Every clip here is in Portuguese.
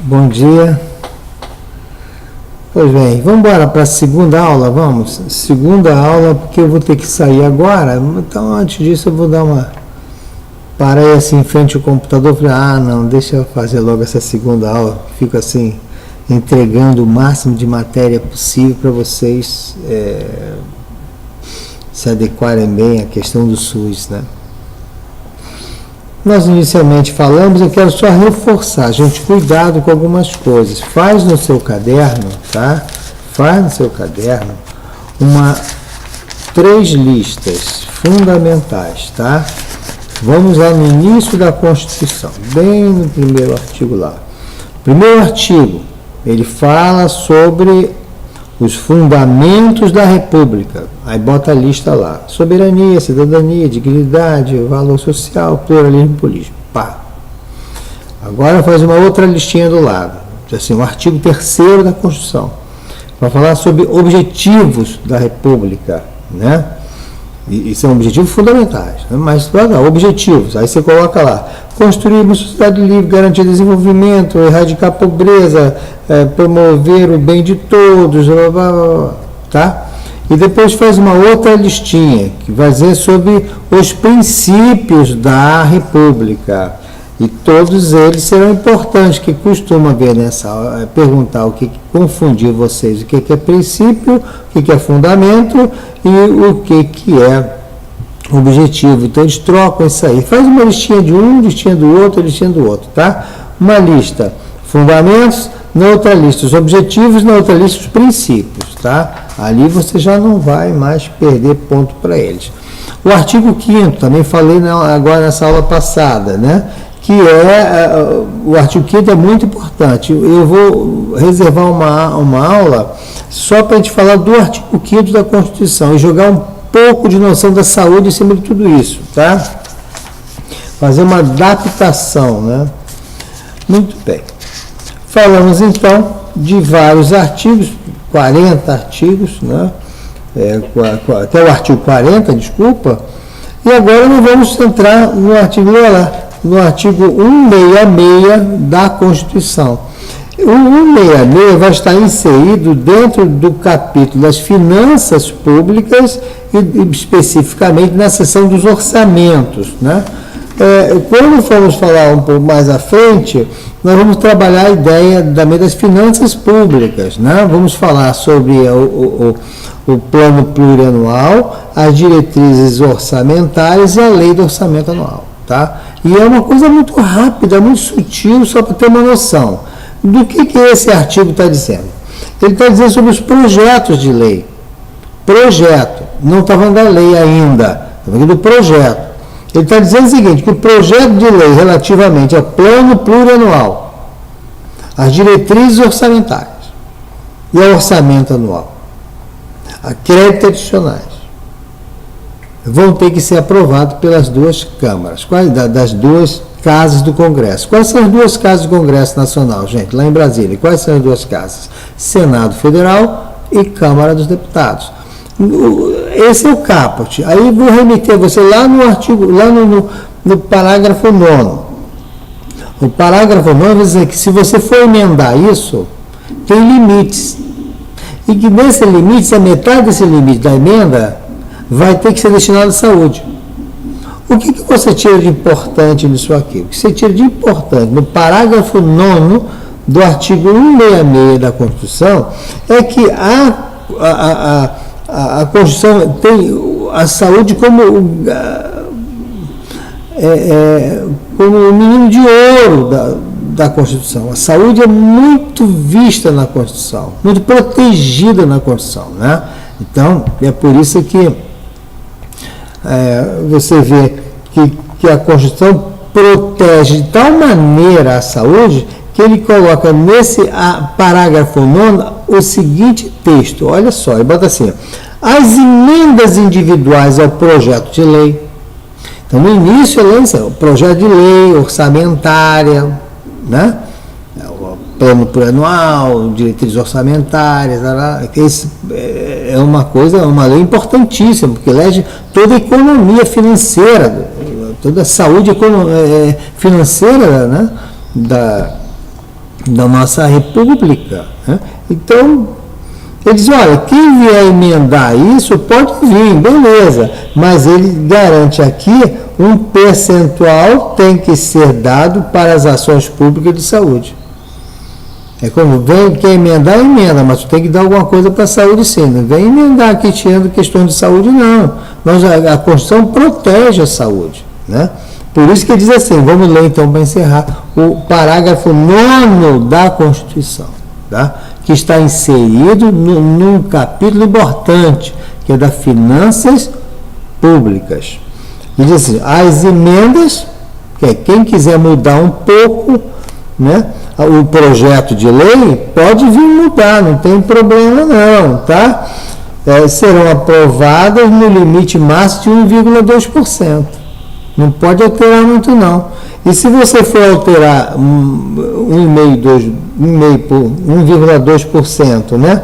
Bom dia. Pois bem, vamos embora para a segunda aula, vamos? Segunda aula, porque eu vou ter que sair agora, então antes disso eu vou dar uma... Parei assim em frente ao computador, falei, não, deixa eu fazer logo essa segunda aula, fico assim, entregando o máximo de matéria possível para vocês se adequarem bem à questão do SUS, né? Nós inicialmente falamos, eu quero só reforçar, gente, cuidado com algumas coisas. Faz no seu caderno, tá? Faz no seu caderno 3 listas fundamentais, tá? Vamos lá no início da Constituição, bem no primeiro artigo lá. Primeiro artigo, ele fala sobre os fundamentos da República. Aí bota a lista lá. Soberania, cidadania, dignidade, valor social, pluralismo político. Pá. Agora faz uma outra listinha do lado. Assim, o artigo 3º da Constituição. Vai falar sobre objetivos da República, né? E são objetivos fundamentais, né? Mas objetivos, aí você coloca lá, construir uma sociedade livre, garantir desenvolvimento, erradicar a pobreza, promover o bem de todos, blá, blá, blá, tá? E depois faz uma outra listinha, que vai dizer sobre os princípios da República, e todos eles serão importantes, que costuma ver nessa perguntar o que confundir vocês, o que é princípio, o que é fundamento e o que é objetivo. Então eles trocam isso aí, faz uma listinha de um, listinha do outro, tá? Uma lista fundamentos, na outra lista os objetivos, na outra lista os princípios, tá? Ali você já não vai mais perder ponto para eles. O artigo 5º, também falei agora nessa aula passada, né? Que o artigo 5º é muito importante. Eu vou reservar uma aula só para a gente falar do artigo 5º da Constituição e jogar um pouco de noção da saúde em cima de tudo isso, tá? Fazer uma adaptação, né? Muito bem. Falamos então de vários artigos, 40 artigos, né? Até o artigo 40, desculpa. E agora nós vamos entrar no artigo no artigo 166 da Constituição. O 166 vai estar inserido dentro do capítulo das finanças públicas e especificamente na seção dos orçamentos, né? Quando formos falar um pouco mais à frente, nós vamos trabalhar a ideia também das finanças públicas, né? Vamos falar sobre o plano plurianual, as diretrizes orçamentárias e a lei do orçamento anual, tá? E é uma coisa muito rápida, muito sutil, só para ter uma noção do que esse artigo está dizendo. Ele está dizendo sobre os projetos de lei. Projeto, não está falando da lei ainda, está falando do projeto. Ele está dizendo o seguinte, que o projeto de lei relativamente ao plano plurianual, as diretrizes orçamentárias e ao orçamento anual, a créditos adicionais, vão ter que ser aprovados pelas duas câmaras, das duas casas do Congresso. Quais são as duas casas do Congresso Nacional, gente, lá em Brasília? Quais são as duas casas? Senado Federal e Câmara dos Deputados. Esse é o caput. Aí vou remeter você lá no artigo, lá no parágrafo 9º. O parágrafo 9º vai dizer que se você for emendar isso, tem limites. E que nesse limite, a metade desse limite da emenda vai ter que ser destinado à saúde. O que você tira de importante nisso aqui? O que você tira de importante no parágrafo 9º do artigo 166 da Constituição é que a Constituição tem a saúde como o menino de ouro da Constituição. A saúde é muito vista na Constituição, muito protegida na Constituição, né? Então, é por isso que você vê que a Constituição protege de tal maneira a saúde que ele coloca nesse parágrafo 9º o seguinte texto, olha só, ele bota assim, as emendas individuais ao projeto de lei. Então, no início, o projeto de lei orçamentária, né? Plano plurianual, diretrizes orçamentárias, esse é uma lei importantíssima, porque elege toda a economia financeira, toda a saúde financeira, né? da nossa república, né? Então, ele diz, olha, quem vier emendar isso pode vir, beleza, mas ele garante aqui um percentual tem que ser dado para as ações públicas de saúde. É como, quer emendar, emenda, mas tu tem que dar alguma coisa para a saúde sim, não vem emendar aqui tirando questões de saúde, não. A Constituição protege a saúde, né? Por isso que ele diz assim, vamos ler então para encerrar, o parágrafo 9º da Constituição, tá? Que está inserido num capítulo importante, que é da Finanças Públicas. E diz assim, as emendas, que é quem quiser mudar um pouco, né, o projeto de lei, pode vir mudar, não tem problema não, tá? Serão aprovadas no limite máximo de 1,2%. Não pode alterar muito não. E se você for alterar 1,2%, né,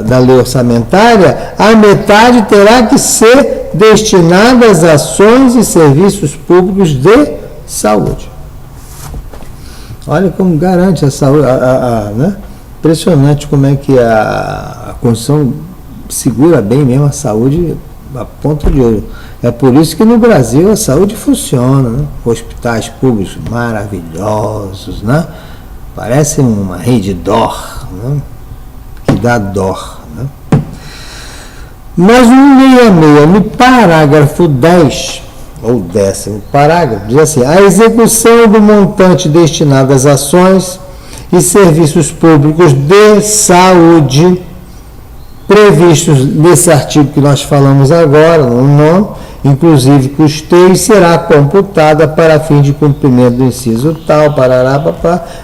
da lei orçamentária, a metade terá que ser destinada às ações e serviços públicos de saúde. Olha como garante a saúde, né? Impressionante como é que a Constituição segura bem mesmo a saúde a ponta de ouro. É por isso que no Brasil a saúde funciona, né? Hospitais públicos maravilhosos, né? Parece uma rede DOR, né? Que dá dor, né? Mas no 66, no parágrafo 10, ou 10º parágrafo, diz assim, a execução do montante destinado às ações e serviços públicos de saúde previstos nesse artigo que nós falamos agora, no 9º, inclusive custeio, será computada para fim de cumprimento do inciso tal, parará,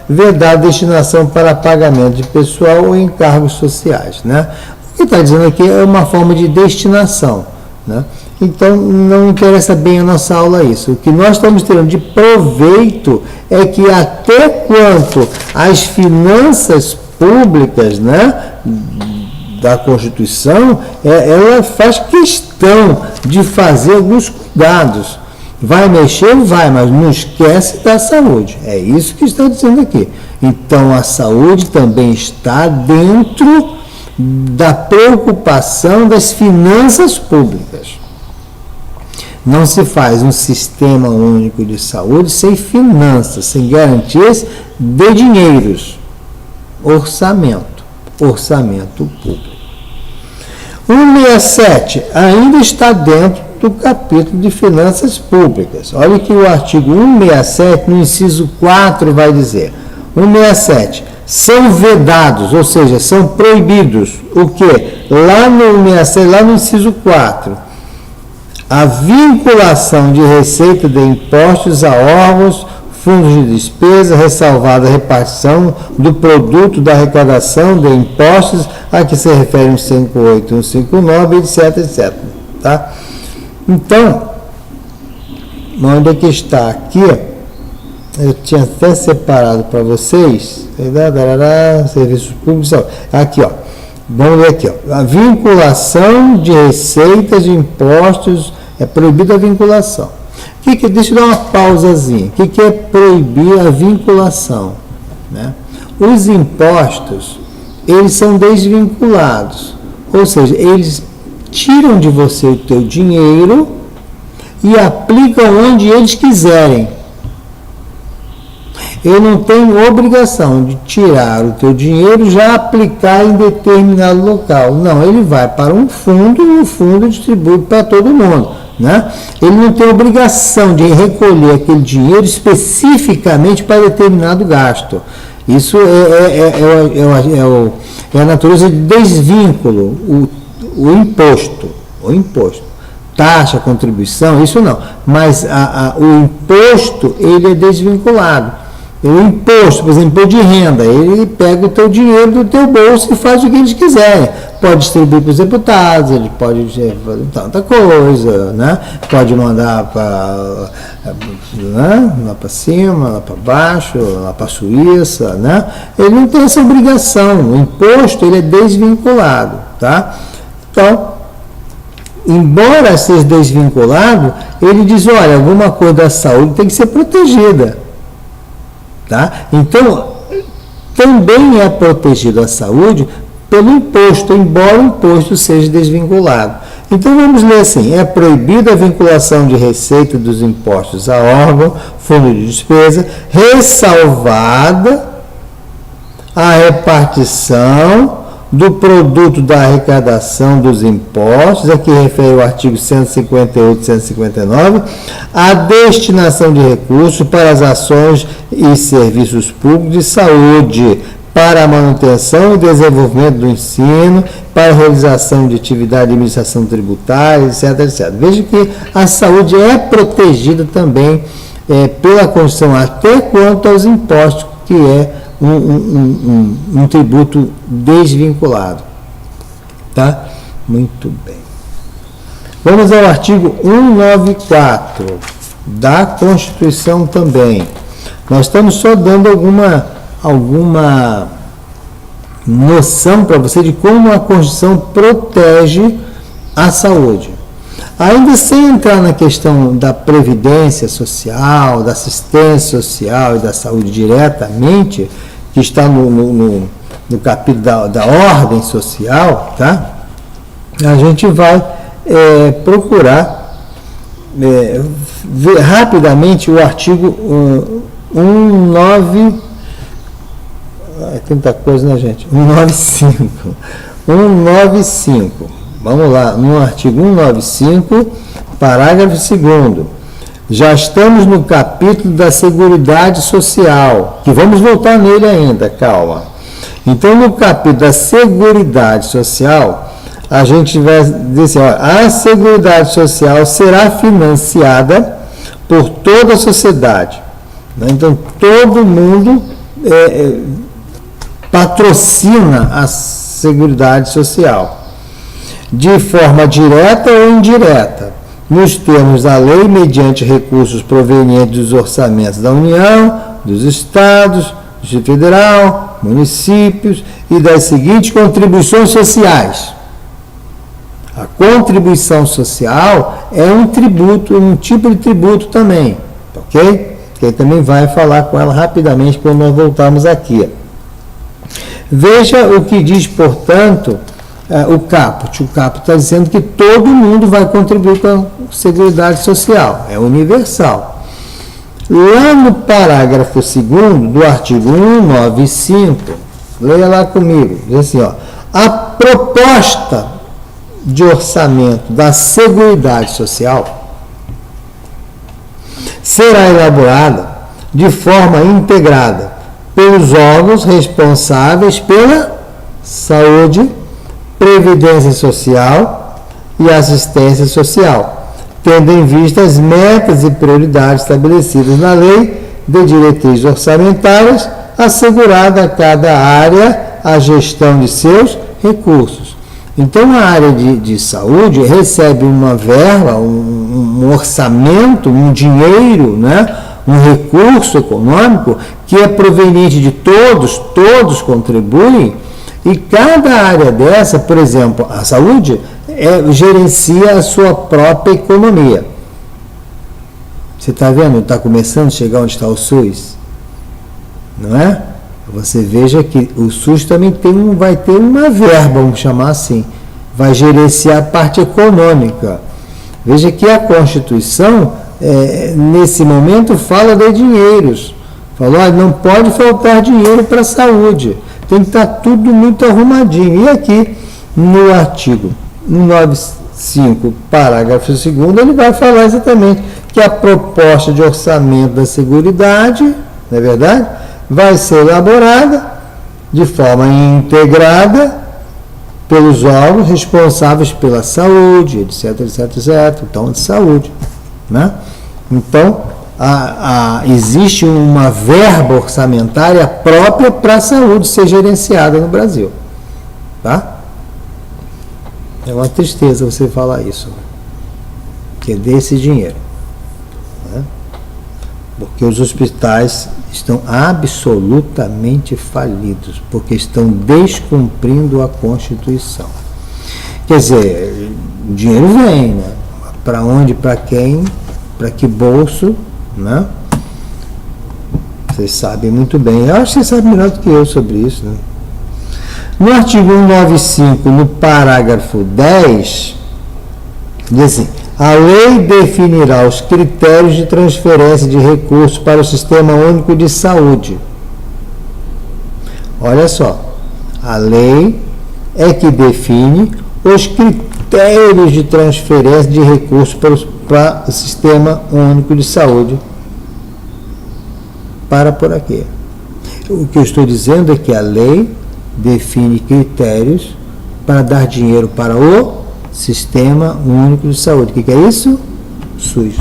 vedar a destinação para pagamento de pessoal ou encargos sociais, né? O que está dizendo aqui é uma forma de destinação, né? Então, não interessa bem a nossa aula isso. O que nós estamos tendo de proveito é que até quanto as finanças públicas, né, da Constituição, ela faz questão de fazer alguns cuidados. Vai mexer? Vai, mas não esquece da saúde. É isso que está dizendo aqui. Então, a saúde também está dentro da preocupação das finanças públicas. Não se faz um sistema único de saúde sem finanças, sem garantias de dinheiros. Orçamento público. 167 ainda está dentro do capítulo de finanças públicas. Olha que o artigo 167, no inciso 4, vai dizer, 167, são vedados, ou seja, são proibidos, o quê? Lá no 167, lá no inciso 4, a vinculação de receita de impostos a órgãos, fundos de despesa, ressalvada a repartição do produto da arrecadação de impostos a que se refere o 158, 159, etc, etc. Tá? Então, onde é que está aqui? Eu tinha até separado para vocês, serviços públicos, aqui, ó. Vamos ver aqui, ó. A vinculação de receitas de impostos, é proibida a vinculação. Deixa eu dar uma pausazinha. O que é proibir a vinculação? Né? Os impostos, eles são desvinculados. Ou seja, eles tiram de você o teu dinheiro e aplicam onde eles quiserem. Eu não tenho obrigação de tirar o teu dinheiro e já aplicar em determinado local. Não, ele vai para um fundo e o fundo distribui para todo mundo. Né? Ele não tem obrigação de recolher aquele dinheiro especificamente para determinado gasto. Isso é a natureza de desvínculo, o imposto. Taxa, contribuição, isso não. Mas o imposto, ele é desvinculado. O imposto, por exemplo, imposto de renda, ele pega o teu dinheiro do teu bolso e faz o que eles quiserem. Pode distribuir para os deputados, ele pode fazer tanta coisa, né? Pode mandar para, né? Lá para cima, lá para baixo, lá para a Suíça, né? Ele não tem essa obrigação. O imposto, ele é desvinculado, tá? Então, embora seja desvinculado, ele diz, olha, alguma coisa da saúde tem que ser protegida. Tá? Então, também é protegido a saúde pelo imposto, embora o imposto seja desvinculado. Então vamos ler assim: é proibida a vinculação de receita dos impostos a órgão, fundo de despesa, ressalvada a repartição do produto da arrecadação dos impostos, aqui refere o artigo 158 e 159, a destinação de recursos para as ações e serviços públicos de saúde, para a manutenção e desenvolvimento do ensino, para a realização de atividade de administração tributária, etc, etc. Veja que a saúde é protegida também pela Constituição, até quanto aos impostos, que é um tributo desvinculado. Tá? Muito bem. Vamos ao artigo 194 da Constituição também. Nós estamos só dando alguma noção para você de como a Constituição protege a saúde. Ainda sem entrar na questão da previdência social, da assistência social e da saúde diretamente, que está no capítulo da ordem social, tá? A gente vai procurar ver rapidamente o artigo 195. Vamos lá, no artigo 195, parágrafo 2º. Já estamos no capítulo da Seguridade Social, que vamos voltar nele ainda, calma. Então, no capítulo da Seguridade Social, a gente vai dizer assim, a Seguridade Social será financiada por toda a sociedade. Então, todo mundo patrocina a Seguridade Social, de forma direta ou indireta, nos termos da lei, mediante recursos provenientes dos orçamentos da União, dos Estados, do Distrito Federal, municípios e das seguintes contribuições sociais. A contribuição social é um tributo, um tipo de tributo também, ok? Que também vai falar com ela rapidamente quando nós voltarmos aqui. Veja o que diz, portanto, o caput. O caput está dizendo que todo mundo vai contribuir com a Seguridade Social, é universal. Lá no parágrafo 2º do artigo 195, leia lá comigo, diz assim, a proposta de orçamento da Seguridade Social será elaborada de forma integrada pelos órgãos responsáveis pela saúde, previdência social e assistência social, tendo em vista as metas e prioridades estabelecidas na lei de diretrizes orçamentárias, assegurada a cada área a gestão de seus recursos. Então, a área de saúde recebe uma verba, um orçamento, um dinheiro, né? Um recurso econômico que é proveniente de todos contribuem, e cada área dessa, por exemplo, a saúde, gerencia a sua própria economia. Você está vendo? Está começando a chegar onde está o SUS? Não é? Você veja que o SUS também vai ter uma verba, vamos chamar assim, vai gerenciar a parte econômica. Veja que a Constituição, nesse momento, fala de dinheiros. Falou, não pode faltar dinheiro para a saúde. Tem que estar tudo muito arrumadinho. E aqui, no artigo 195, parágrafo 2º, ele vai falar exatamente que a proposta de orçamento da Seguridade, não é verdade? Vai ser elaborada de forma integrada pelos órgãos responsáveis pela saúde, etc, etc, etc. Então, de saúde, né? Então, existe uma verba orçamentária própria para a saúde ser gerenciada no Brasil. Tá? É uma tristeza você falar isso, que é desse dinheiro. Né? Porque os hospitais estão absolutamente falidos, porque estão descumprindo a Constituição. Quer dizer, o dinheiro vem, né? Para onde, para quem, para que bolso, né? Vocês sabem muito bem. Eu acho que vocês sabem melhor do que eu sobre isso, né? No artigo 195, no parágrafo 10, diz assim: a lei definirá os critérios de transferência de recursos para o Sistema Único de Saúde. Olha só, a lei é que define os critérios de transferência de recursos para o Sistema Único de Saúde. Para por aqui. O que eu estou dizendo é que a lei define critérios para dar dinheiro para o Sistema Único de Saúde. O que é isso? SUS.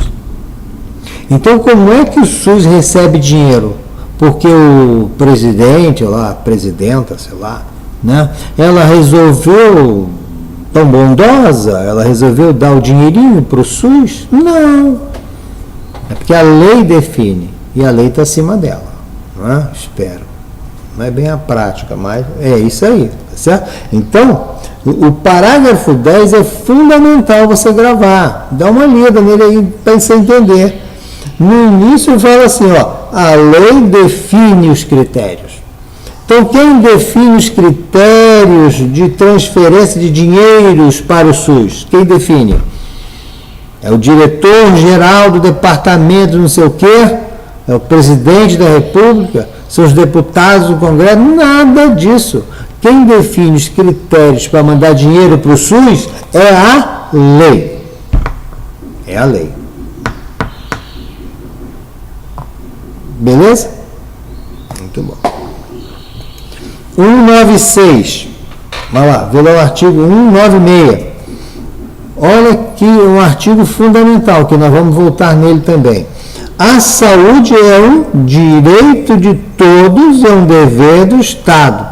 Então, como é que o SUS recebe dinheiro? Porque o presidente, ou lá, a presidenta, sei lá, né? Ela resolveu, tão bondosa, ela resolveu dar o dinheirinho para o SUS? Não. É porque a lei define, e a lei está acima dela. Né? Espero. Não é bem a prática, mas é isso aí, tá certo? Então, o parágrafo 10 é fundamental você gravar. Dá uma lida nele aí para você entender. No início fala assim, ó, a lei define os critérios. Então, quem define os critérios de transferência de dinheiros para o SUS? Quem define? É o diretor-geral do departamento não sei o quê? É o presidente da República? São os deputados do Congresso? Nada disso. Quem define os critérios para mandar dinheiro para o SUS é a lei. É a lei. Beleza? Muito bom. 196. Vai lá, vê lá o artigo 196. Olha aqui um artigo fundamental, que nós vamos voltar nele também. A saúde é um direito de todos, é um dever do Estado,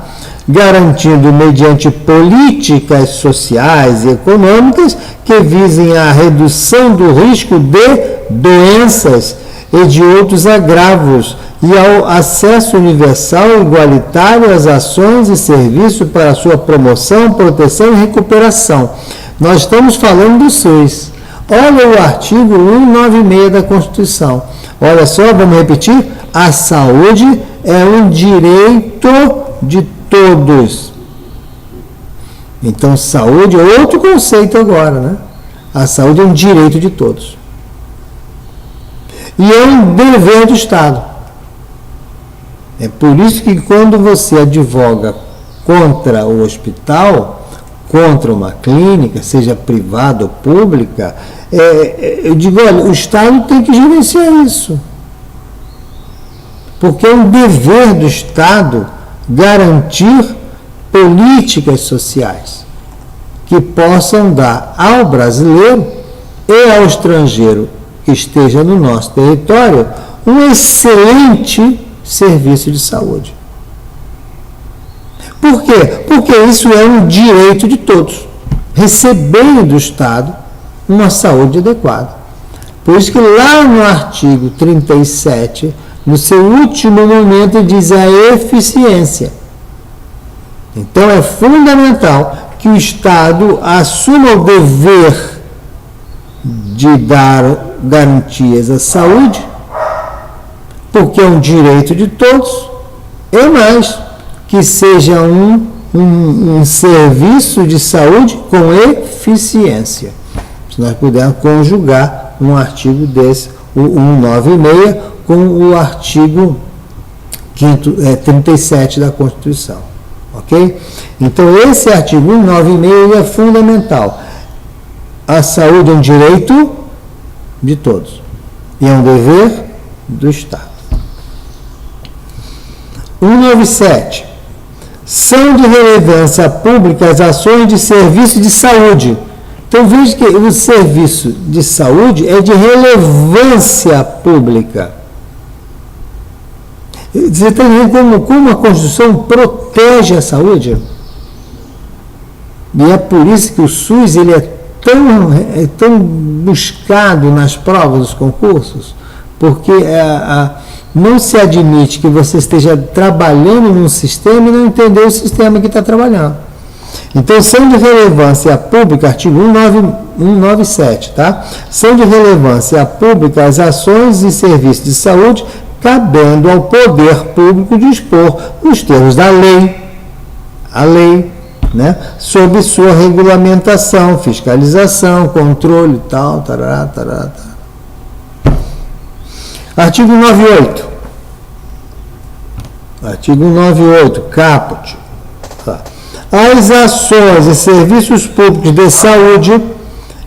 garantindo mediante políticas sociais e econômicas que visem a redução do risco de doenças e de outros agravos e ao acesso universal e igualitário às ações e serviços para sua promoção, proteção e recuperação. Nós estamos falando do SUS. Olha o artigo 196 da Constituição. Olha só, vamos repetir. A saúde é um direito de todos. Então, saúde é outro conceito agora, né? A saúde é um direito de todos. E é um dever do Estado. É por isso que quando você advoga contra o hospital, contra uma clínica, seja privada ou pública, eu digo, olha, o Estado tem que gerenciar isso. Porque é um dever do Estado garantir políticas sociais que possam dar ao brasileiro e ao estrangeiro que esteja no nosso território um excelente serviço de saúde. Por quê? Porque isso é um direito de todos, receberem do Estado uma saúde adequada. Por isso que lá no artigo 37, no seu último momento, diz a eficiência. Então é fundamental que o Estado assuma o dever de dar garantias à saúde, porque é um direito de todos, e mais, que seja um serviço de saúde com eficiência. Se nós pudermos conjugar um artigo desse, o 196, com o artigo 37 da Constituição. Ok? Então, esse artigo 196 é fundamental. A saúde é um direito de todos e é um dever do Estado. 197. São de relevância pública as ações de serviço de saúde. Então, veja que o serviço de saúde é de relevância pública. Você está vendo como a Constituição protege a saúde? E é por isso que o SUS ele é tão buscado nas provas dos concursos, porque não se admite que você esteja trabalhando num sistema e não entender o sistema que está trabalhando. Então, são de relevância pública, artigo 197, tá? São de relevância pública as ações e serviços de saúde cabendo ao poder público dispor, nos termos da lei, a lei, né, sob sua regulamentação, fiscalização, controle e tal, tarará, tarará, tarará. Artigo 98. Artigo 98, caput. As ações e serviços públicos de saúde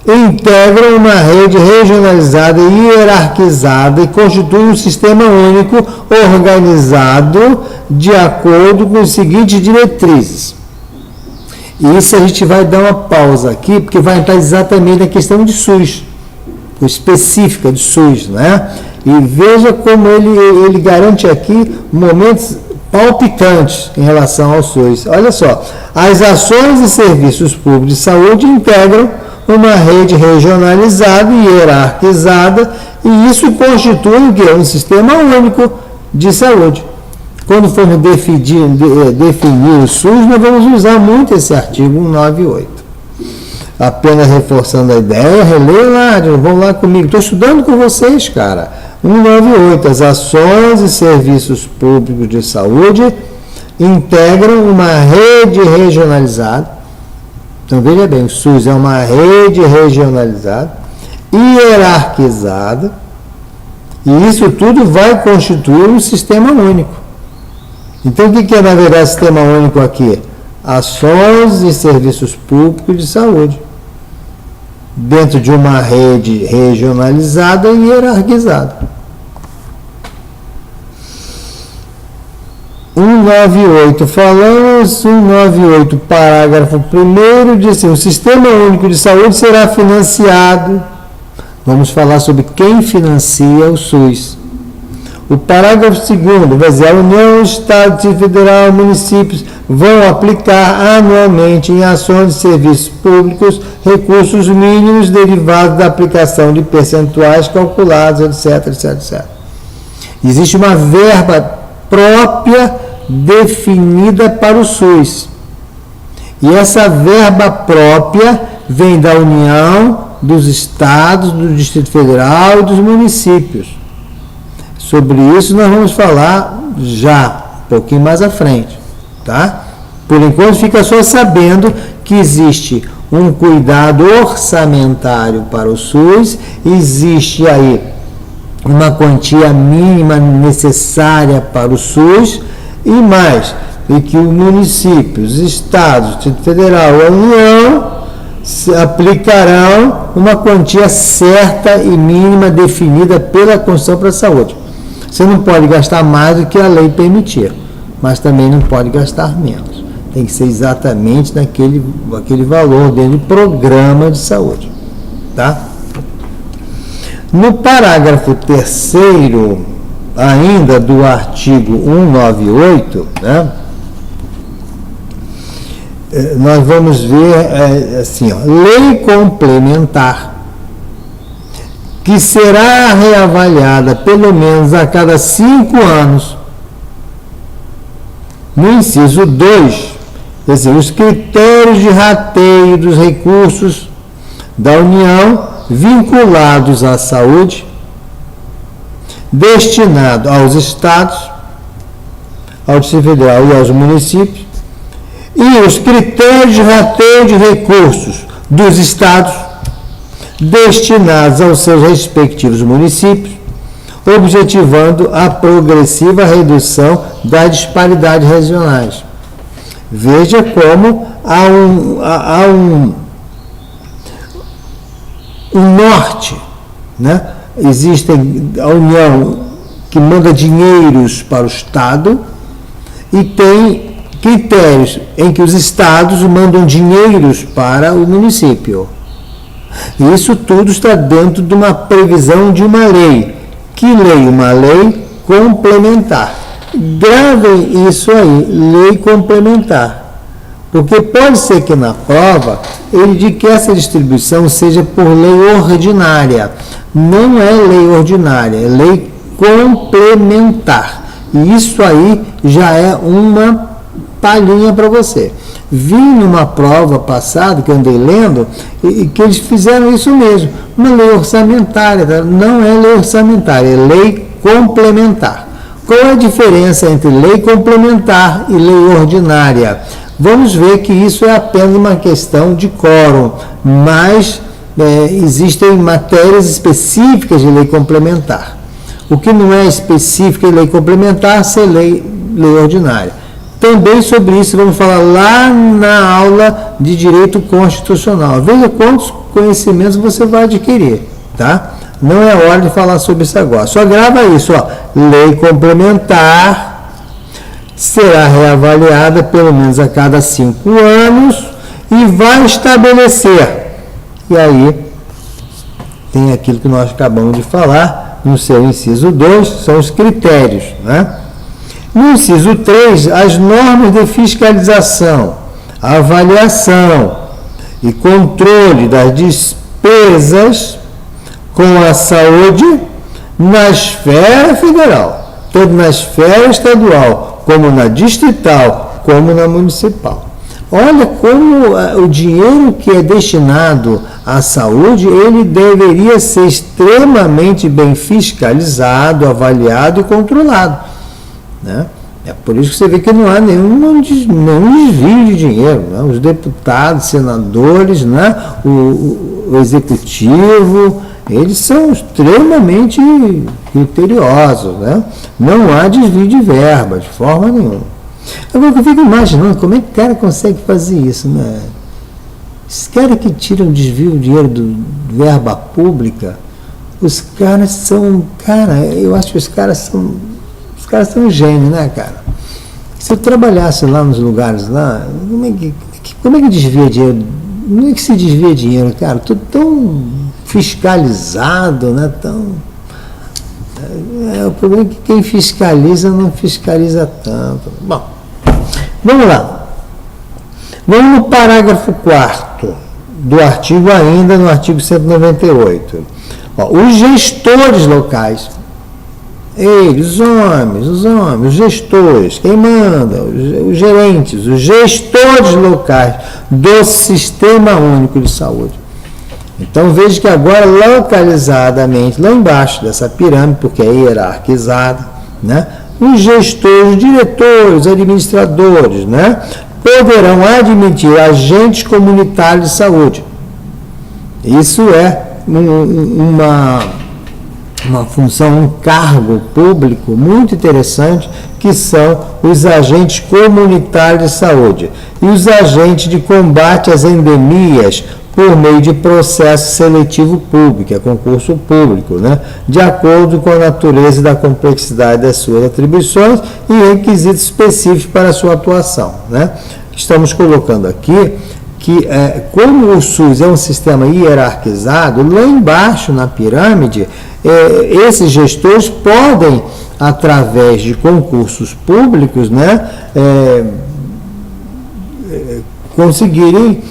integram uma rede regionalizada e hierarquizada e constituem um sistema único organizado de acordo com as seguintes diretrizes. E isso a gente vai dar uma pausa aqui, porque vai entrar exatamente na questão de SUS, específica de SUS, né? E veja como ele garante aqui momentos palpitantes em relação ao SUS. Olha só, as ações e serviços públicos de saúde integram uma rede regionalizada e hierarquizada, e isso constitui o quê? Um sistema único de saúde. Quando formos definir o SUS, nós vamos usar muito esse artigo 198. Apenas reforçando a ideia, releia lá, vão lá comigo, estou estudando com vocês, cara. 198, as ações e serviços públicos de saúde integram uma rede regionalizada. Então, veja bem, o SUS é uma rede regionalizada, hierarquizada, e isso tudo vai constituir um sistema único. Então, o que é, na verdade, sistema único aqui? Ações e serviços públicos de saúde, dentro de uma rede regionalizada e hierarquizada. 198, falamos 198, parágrafo 1º, diz assim, o Sistema Único de Saúde será financiado, vamos falar sobre quem financia o SUS. O parágrafo 2º, vai dizer, a União, Estado, Distrito Federal, municípios vão aplicar anualmente em ações de serviços públicos recursos mínimos derivados da aplicação de percentuais calculados, etc, etc, etc. Existe uma verba própria definida para o SUS. E essa verba própria vem da União, dos estados, do Distrito Federal e dos municípios. Sobre isso nós vamos falar já, um pouquinho mais à frente, tá? Por enquanto fica só sabendo que existe um cuidado orçamentário para o SUS, existe aí uma quantia mínima necessária para o SUS e mais, e que os municípios, os estados, o Distrito Federal e a União aplicarão uma quantia certa e mínima definida pela Constituição para a Saúde. Você não pode gastar mais do que a lei permitir, mas também não pode gastar menos. Tem que ser exatamente aquele valor dentro do programa de saúde, tá? No parágrafo 3º, ainda do artigo 198, né, nós vamos ver assim, ó, lei complementar, que será reavaliada pelo menos a cada 5 anos. No inciso 2, quer dizer, os critérios de rateio dos recursos da União vinculados à saúde, destinado aos estados, ao Distrito Federal e aos municípios, e os critérios de rateio de recursos dos estados, destinados aos seus respectivos municípios, objetivando a progressiva redução das disparidades regionais. Veja como há um norte, né? Existe a União que manda dinheiros para o Estado e tem critérios em que os estados mandam dinheiros para o município. Isso tudo está dentro de uma previsão de uma lei. Que lei? Uma lei complementar. Gravem isso aí, lei complementar. Porque pode ser que na prova ele diga que essa distribuição seja por lei ordinária. Não é lei ordinária, é lei complementar. E isso aí já é uma palhinha para você. Vi numa prova passada, que eu andei lendo, e que eles fizeram isso mesmo. Uma lei orçamentária, não é lei orçamentária, é lei complementar. Qual a diferença entre lei complementar e lei ordinária? Vamos ver que isso é apenas uma questão de quórum, mas existem matérias específicas de lei complementar. O que não é específico em lei complementar é lei ordinária. Também sobre isso vamos falar lá na aula de direito constitucional. Veja quantos conhecimentos você vai adquirir, tá? Não é hora de falar sobre isso agora. Só grava isso, ó. Lei complementar será reavaliada pelo menos a cada 5 anos e vai estabelecer. E aí tem aquilo que nós acabamos de falar no seu inciso 2, são os critérios, né? No inciso 3, as normas de fiscalização, avaliação e controle das despesas com a saúde na esfera federal, tanto na esfera estadual, como na distrital, como na municipal. Olha como o dinheiro que é destinado à saúde, ele deveria ser extremamente bem fiscalizado, avaliado e controlado, né? É por isso que você vê que não há nenhum desvio de dinheiro, né? Os deputados, senadores, né? O executivo, eles são extremamente criteriosos, né? Não há desvio de verba, de forma nenhuma. Agora, eu fico imaginando como é que o cara consegue fazer isso, né? Esses caras que tiram desvio de dinheiro do verba pública, os caras são, eu acho que os caras são gênios, né, cara? Se eu trabalhasse lá nos lugares lá, como é que desvia dinheiro? Não é que se desvia dinheiro, cara? Tudo tão fiscalizado, né? O problema é que quem fiscaliza não fiscaliza tanto. Bom, vamos lá. Vamos no parágrafo 4º do artigo ainda, no artigo 198. Os gestores locais, eles, os homens, os gestores, quem manda, os gerentes, os gestores locais do Sistema Único de Saúde. Então veja que agora localizadamente, lá embaixo dessa pirâmide, porque é hierarquizada, né, os gestores, os diretores, administradores, né, poderão admitir agentes comunitários de saúde. Isso é uma função, um cargo público muito interessante, que são os agentes comunitários de saúde e os agentes de combate às endemias por meio de processo seletivo público, é concurso público, né? De acordo com a natureza e da complexidade das suas atribuições e requisitos específicos para a sua atuação, né? Estamos colocando aqui que, como o SUS é um sistema hierarquizado, lá embaixo na pirâmide, esses gestores podem, através de concursos públicos, né, conseguirem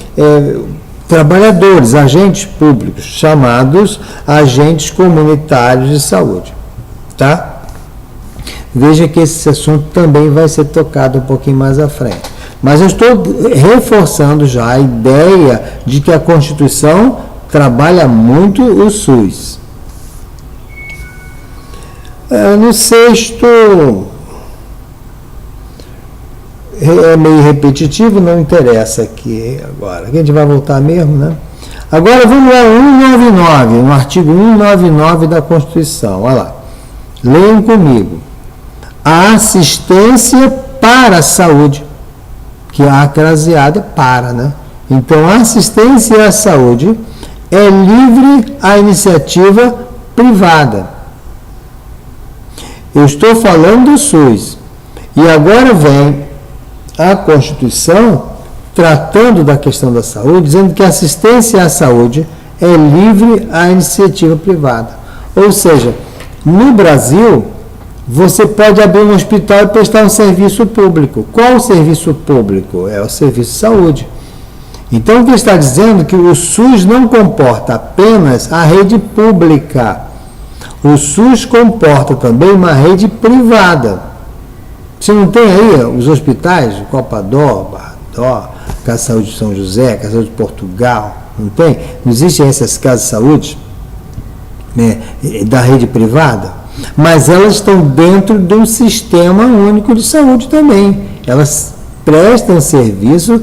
trabalhadores, agentes públicos, chamados agentes comunitários de saúde, tá? Veja que esse assunto também vai ser tocado um pouquinho mais à frente. Mas eu estou reforçando já a ideia de que a Constituição trabalha muito o SUS. No 6º, é meio repetitivo, não interessa aqui agora. A gente vai voltar mesmo, né? Agora vamos lá, 199, no artigo 199 da Constituição. Olha lá. Leiam comigo. A assistência para a saúde, que a acraseada é para, né? Então, a assistência à saúde é livre à iniciativa privada. Eu estou falando do SUS. E agora vem a Constituição tratando da questão da saúde, dizendo que a assistência à saúde é livre à iniciativa privada. Ou seja, no Brasil, você pode abrir um hospital e prestar um serviço público. Qual o serviço público? É o serviço de saúde. Então, o que está dizendo é que o SUS não comporta apenas a rede pública. O SUS comporta também uma rede privada. Você não tem aí os hospitais, Copador, Barradó, Casa de Saúde de São José, Casa de Saúde de Portugal, não tem? Não existem essas casas de saúde, né, da rede privada? mas elas estão dentro de um sistema único de saúde também. Elas prestam serviço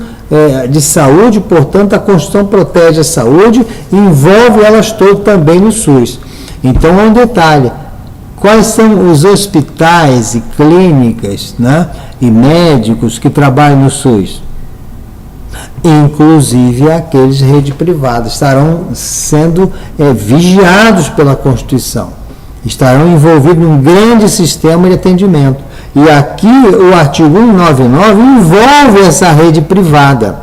de saúde, portanto, a Constituição protege a saúde e envolve elas todas também no SUS. Então, é um detalhe. Quais são os hospitais e clínicas, né, e médicos que trabalham no SUS? Inclusive aqueles de rede privada, estarão sendo vigiados pela Constituição, estarão envolvidos num grande sistema de atendimento. E aqui o artigo 199 envolve essa rede privada.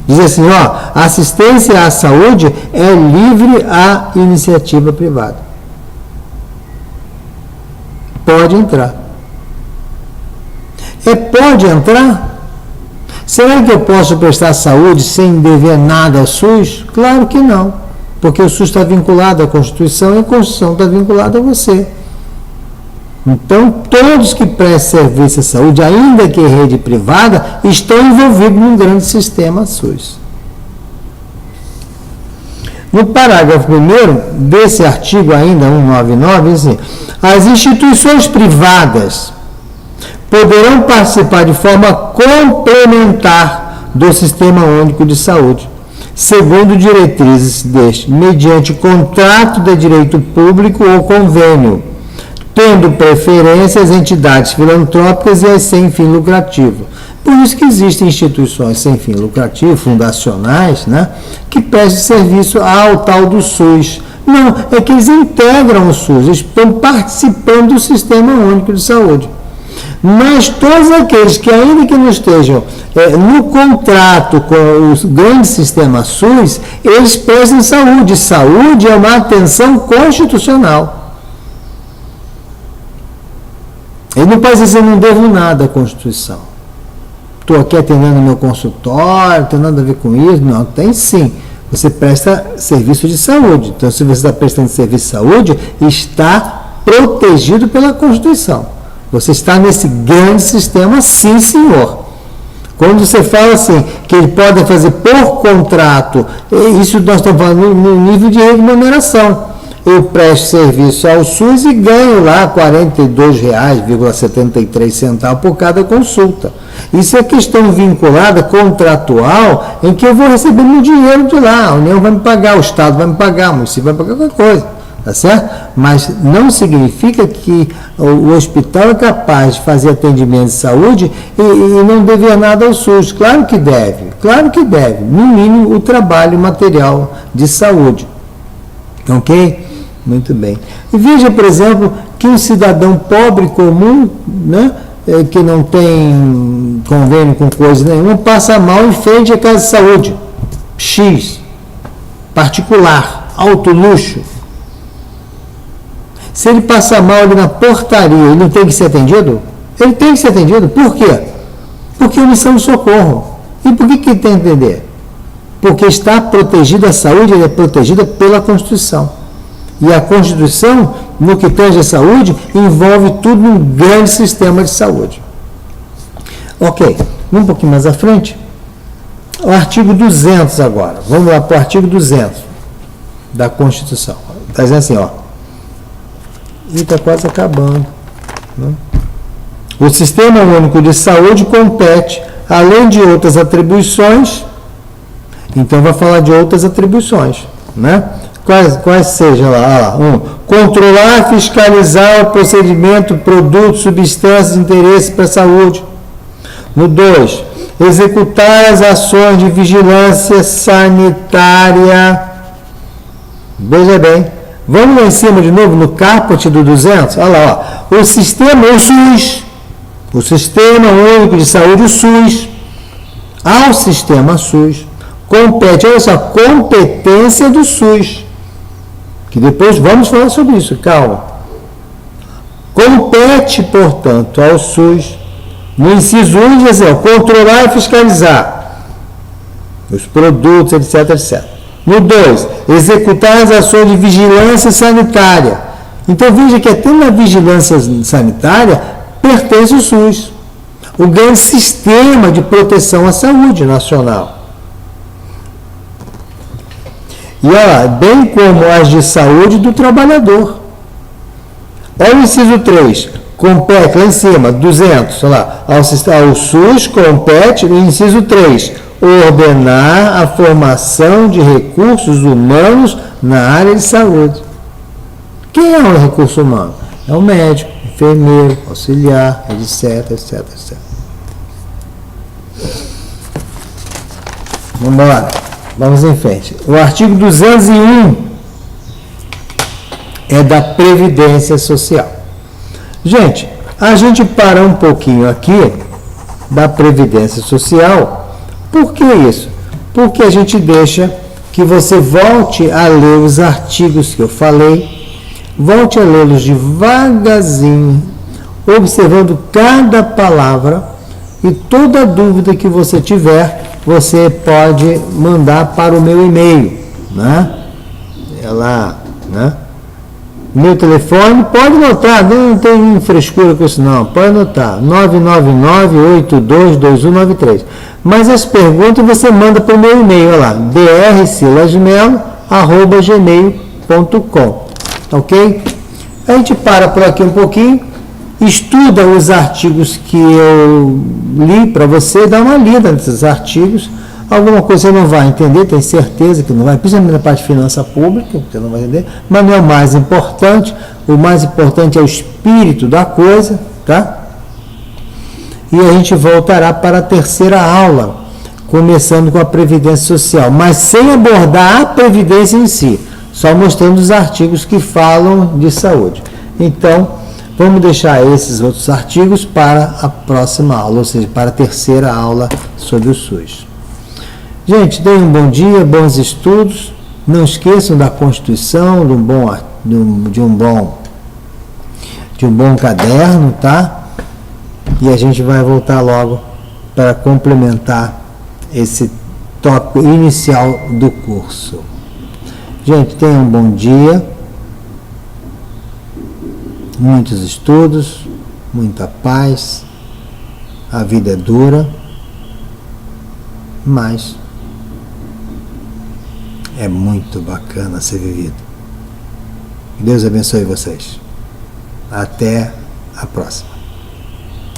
Diz assim, ó, assistência à saúde é livre à iniciativa privada. Pode entrar. Pode entrar? Será que eu posso prestar saúde sem dever nada ao SUS? Claro que não, porque o SUS está vinculado à Constituição e a Constituição está vinculada a você. Então, todos que prestam serviço à saúde, ainda que em rede privada, estão envolvidos num grande sistema SUS. No parágrafo 1º desse artigo ainda 199, diz assim, as instituições privadas poderão participar de forma complementar do Sistema Único de Saúde, segundo diretrizes deste, mediante contrato de direito público ou convênio, tendo preferência as entidades filantrópicas e as sem fim lucrativo. Por isso que existem instituições sem fim lucrativo, fundacionais, né, que prestam serviço ao tal do SUS. Não, é que eles integram o SUS, eles estão participando do Sistema Único de Saúde. Mas todos aqueles que ainda que não estejam no contrato com o grande sistema SUS, eles prestam saúde. Saúde é uma atenção constitucional. Ele não pode dizer, não devo nada à Constituição. Estou aqui atendendo meu consultório, não tem nada a ver com isso. Não, tem sim. Você presta serviço de saúde. Então, se você está prestando serviço de saúde, está protegido pela Constituição. Você está nesse grande sistema, sim, senhor. Quando você fala assim, que ele pode fazer por contrato, isso nós estamos falando no nível de remuneração. Eu presto serviço ao SUS e ganho lá R$ 42,73 por cada consulta. Isso é questão vinculada, contratual, em que eu vou receber meu dinheiro de lá. A União vai me pagar, o Estado vai me pagar, o município vai pagar qualquer coisa. Tá certo? Mas não significa que o hospital é capaz de fazer atendimento de saúde e não dever nada ao SUS. Claro que deve. No mínimo, o trabalho material de saúde. Ok? Muito bem. E veja, por exemplo, que um cidadão pobre comum, né, que não tem convênio com coisa nenhuma, passa mal em frente à casa de saúde. X. Particular. Alto luxo. Se ele passar mal ali na portaria, ele não tem que ser atendido? Ele tem que ser atendido. Por quê? Porque é missão de socorro. E por que ele tem que entender? Porque está protegida a saúde, ele é protegida pela Constituição. E a Constituição, no que tange a saúde, envolve tudo num grande sistema de saúde. Ok, um pouquinho mais à frente. O artigo 200 agora. Vamos lá para o artigo 200 da Constituição. Está dizendo assim, ó. E está quase acabando. Né? O Sistema Único de Saúde compete, além de outras atribuições, então vai falar de outras atribuições, né? Quais sejam lá? 1. Controlar, fiscalizar o procedimento, produtos, substâncias de interesse para a saúde. No 2. Executar as ações de vigilância sanitária. Veja bem. Vamos lá em cima de novo no caput do 200? Olha lá, ó. O SUS, o Sistema Único de Saúde, o SUS, ao Sistema SUS, compete, olha só, competência do SUS, que depois vamos falar sobre isso, calma. Compete, portanto, ao SUS, no inciso 1, diz assim, ó, controlar e fiscalizar os produtos, etc, etc. No 2, executar as ações de vigilância sanitária. Então, veja que até na vigilância sanitária pertence o SUS, o grande sistema de proteção à saúde nacional. E olha lá, bem como as de saúde do trabalhador. Olha o inciso 3. Compete, lá em cima, 200, olha lá. Ao SUS compete, o inciso 3, ordenar a formação de recursos humanos na área de saúde. Quem é o recurso humano? É o médico, enfermeiro, auxiliar, etc, etc, etc. Vamos lá, vamos em frente. O artigo 201 é da Previdência Social. Gente, a gente para um pouquinho aqui da Previdência Social. Por que isso? Porque a gente deixa que você volte a ler os artigos que eu falei, volte a lê-los devagarzinho, observando cada palavra, e toda dúvida que você tiver, você pode mandar para o meu e-mail, né? É lá, né? Meu telefone, pode anotar, não tem frescura com isso não, pode anotar, 999-822193. Mas as perguntas você manda para o meu e-mail, olha lá, drsilasmelo@gmail.com, ok? A gente para por aqui um pouquinho, estuda os artigos que eu li para você, dá uma lida nesses artigos. Alguma coisa você não vai entender, tenho certeza que não vai, principalmente na parte de finança pública, você não vai entender, mas não é o mais importante é o espírito da coisa, tá? E a gente voltará para a terceira aula, começando com a Previdência Social, mas sem abordar a Previdência em si, só mostrando os artigos que falam de saúde. Então, vamos deixar esses outros artigos para a próxima aula, ou seja, para a terceira aula sobre o SUS. Gente, tenham um bom dia, bons estudos. Não esqueçam da Constituição, de um bom caderno, tá? E a gente vai voltar logo para complementar esse tópico inicial do curso. Gente, tenham um bom dia. Muitos estudos, muita paz. A vida é dura, mas é muito bacana ser vivido. Deus abençoe vocês. Até a próxima.